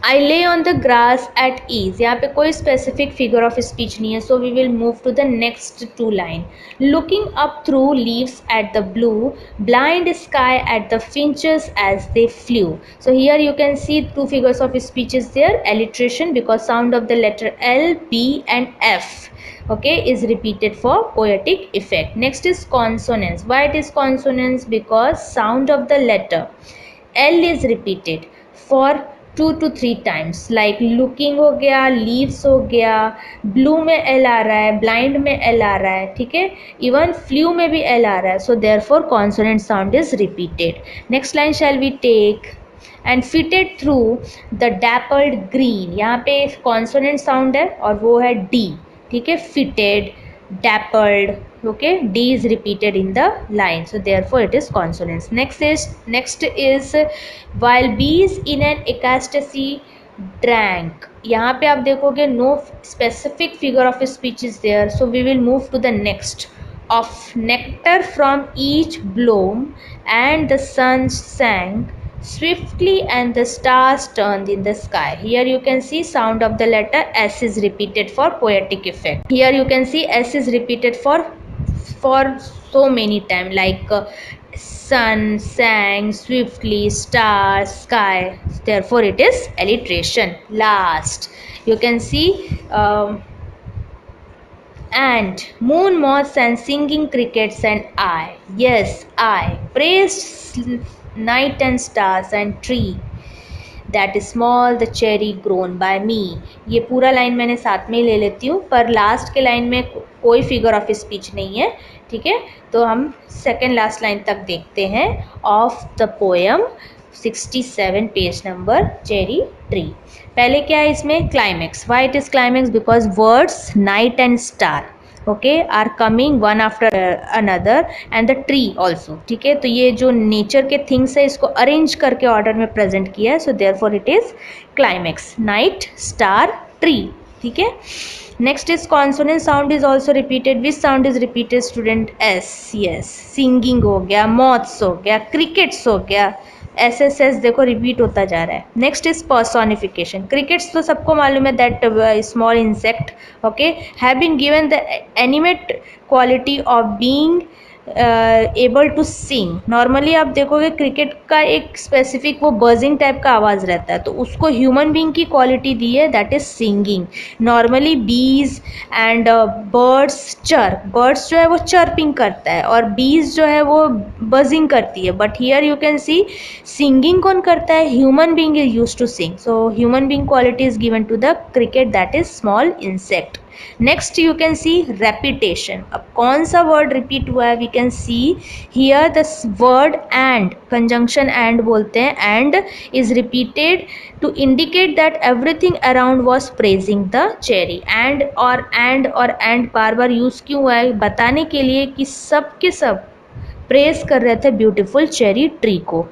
I lay on the grass at ease. यहाँ पे कोई specific figure of speech नहीं है, so we will move to the next 2 line. Looking up through leaves at the blue, blind sky at the finches as they flew. So here you can see 2 figures of speech is there. Alliteration because sound of the letter L, B and F, okay, is repeated for poetic effect. Next is consonance. Why it is consonance? Because sound of the letter L is repeated for 2 to 3 times. Like looking हो गया, leaves हो गया, blue में L आ रहा है, blind में L आ रहा है. ठीक है, इवन फ्लू में भी एल आ रहा है. So therefore consonant sound is repeated. Next line shall we take. And flitted through the dappled green. यहाँ पे कॉन्सोनेंट साउंड है और वो है डी. ठीक है, fitted, dappled, okay, d is repeated in the line, so therefore it is consonants. Next is while bees in an ecstasy drank. यहाँ पे आप देखोगे no specific figure of speech is there, so we will move to the next. Of nectar from each bloom and the sun sang swiftly and the stars turned in the sky. Here you can see sound of the letter S is repeated for poetic effect. Here you can see S is repeated for so many times, like sun, sang, swiftly, stars, sky. Therefore it is alliteration. Last you can see and moon, moths and singing crickets and I. Yes, I praised night and stars and tree that small the cherry grown by me. ये पूरा line मैंने साथ में ही ले लेती हूँ, पर last के लाइन में कोई फिगर ऑफ स्पीच नहीं है, ठीक है। तो हम सेकेंड लास्ट लाइन तक देखते हैं of the poem 67 page number cherry tree. पहले क्या है इसमें, climax. Why it is climax, because words night and star okay are coming one after another and the tree also, ठीक है। तो ये जो नेचर के थिंग्स है इसको अरेंज करके ऑर्डर में प्रेजेंट किया है, so therefore it is climax, night star tree, ठीक है। Next is consonant sound is also repeated. Which sound is repeated student, S, yes. Singing हो गया, मॉथ्स हो गया, क्रिकेट्स हो गया, एस एस एस देखो रिपीट होता जा रहा है। Next is personification. क्रिकेट्स तो सबको मालूम है, that small insect okay have been given the animate quality of being able to sing. Normally आप देखोगे क्रिकेट का एक स्पेसिफिक वो बजिंग टाइप का आवाज़ रहता है, तो उसको ह्यूमन बीइंग की क्वालिटी दी है, दैट इज सिंगिंग। नॉर्मली बीज एंड बर्ड्स चर्प, बर्ड्स जो है वो चर्पिंग करता है और बीज जो है वो बजिंग करती है, but here you can see singing कौन करता है, human being is use to sing, so human being quality is given to the cricket, that is small insect. Next you can see repetition. अब कौन सा word repeat हुआ है, we can see here the word and, conjunction and बोलते हैं, and is repeated to indicate that everything around was praising the cherry. And बार बार use क्यों हुआ है, बताने के लिए कि सब के सब प्रेज कर रहे थे ब्यूटिफुल चेरी ट्री को।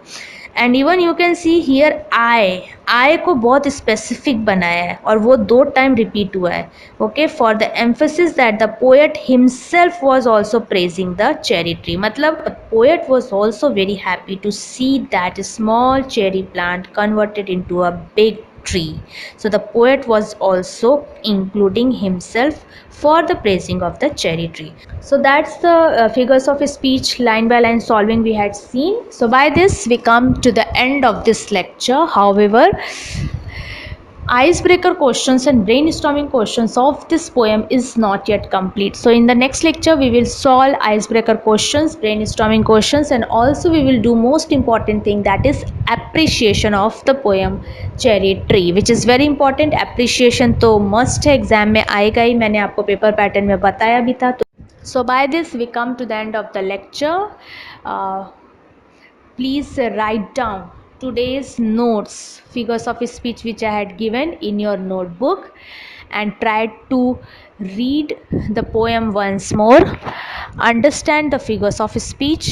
And even you can see here I को बहुत स्पेसिफिक बनाया है और वो 2 टाइम रिपीट हुआ है okay, for the emphasis that the poet himself was also praising the cherry tree. मतलब the poet was also very happy to see that small cherry plant converted into a big tree. So the poet was also including himself for the praising of the cherry tree. So that's the figures of speech line by line solving we had seen. So by this we come to the end of this lecture. However, icebreaker questions and brainstorming questions of this poem is not yet complete. So in the next lecture we will solve icebreaker questions, brainstorming questions, and also we will do most important thing, that is appreciation of the poem cherry tree, which is very important. appreciation तो must है, exam में आएगा ही, मैंने आपको paper pattern में बताया भी था। तो so by this we come to the end of the lecture. Please write down today's notes, figures of speech which I had given in your notebook, and try to read the poem once more, understand the figures of speech,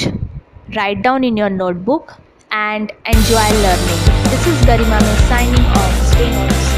write down in your notebook, and enjoy learning. This is Garima signing off. Stay home.